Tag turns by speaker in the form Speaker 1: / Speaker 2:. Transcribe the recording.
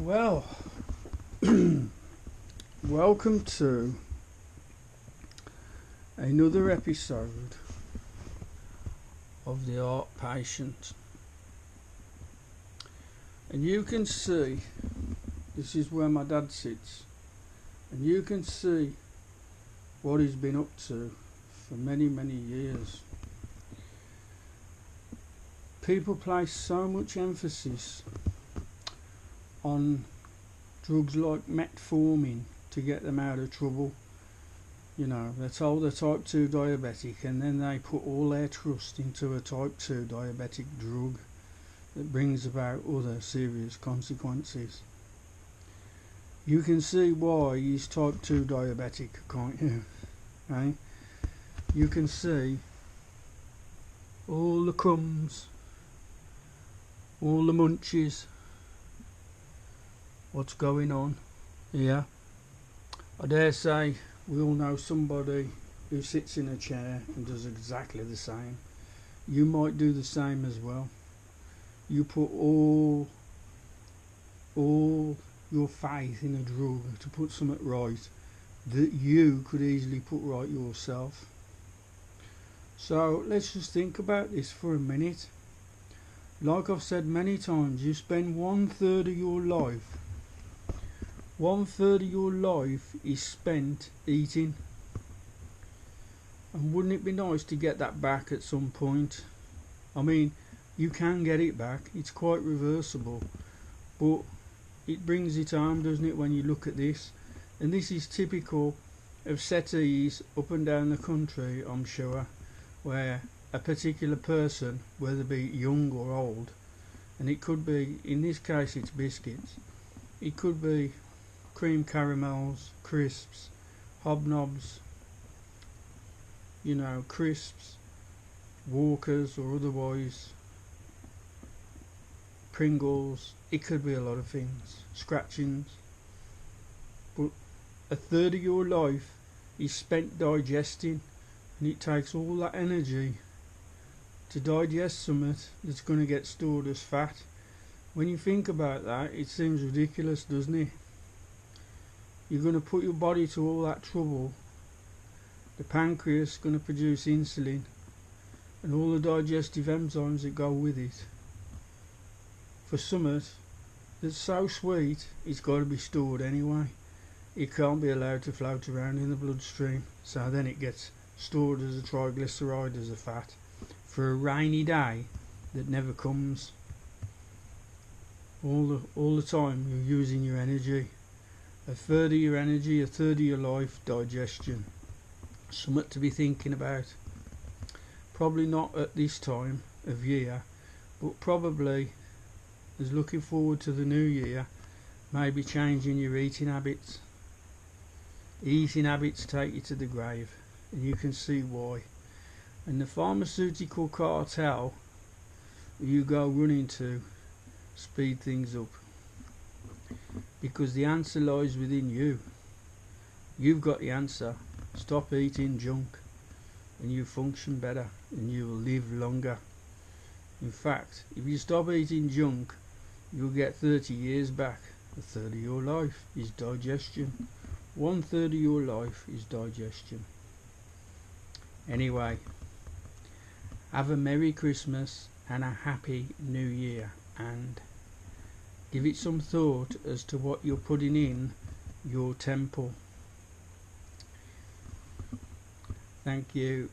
Speaker 1: Well, welcome to another episode of The Art Patient. And you can see, this is where my dad sits, and you can see what he's been up to for many, many years. People place so much emphasis on drugs like metformin to get them out of trouble. You know, they're told they're type 2 diabetic, and then they put all their trust into a type 2 diabetic drug that brings about other serious consequences. You can see why he's type 2 diabetic, can't you? Eh? You can see all the crumbs, all the munchies, what's going on here. I dare say we all know somebody who sits in a chair and does exactly the same. You might do the same as well. You put all your faith in a drug to put something right that you could easily put right yourself. So let's just think about this for a minute. Like I've said many times, you spend 1/3 of your life. 1/3 of your life is spent eating. And wouldn't it be nice to get that back at some point? I mean, you can get it back. It's quite reversible. But it brings it home, doesn't it, when you look at this? And this is typical of settees up and down the country, I'm sure, where a particular person, whether it be young or old, and it could be, in this case it's biscuits, it could be cream caramels, crisps, hobnobs, you know, crisps, Walkers or otherwise, Pringles, it could be a lot of things, scratchings. But 1/3 of your life is spent digesting, and it takes all that energy to digest something that's going to get stored as fat. When you think about that, it seems ridiculous, doesn't it? You're going to put your body to all that trouble. The pancreas is going to produce insulin and all the digestive enzymes that go with it for something that's so sweet it's got to be stored anyway. It can't be allowed to float around in the bloodstream, so then it gets stored as a triglyceride, as a fat, for a rainy day that never comes. All the time you're using your energy. 1/3 of your energy, 1/3 of your life, digestion. Something to be thinking about. Probably not at this time of year, but probably as looking forward to the new year, maybe changing your eating habits. Eating habits take you to the grave, and you can see why. And the pharmaceutical cartel you go running to speed things up, because the answer lies within you. You've got the answer. Stop eating junk and you function better and you will live longer. In fact, if you stop eating junk, you'll get 30 years back. 1/3 of your life is digestion. 1/3 of your life is digestion. Anyway, have a Merry Christmas and a Happy New Year, and give it some thought as to what you're putting in your temple. Thank you.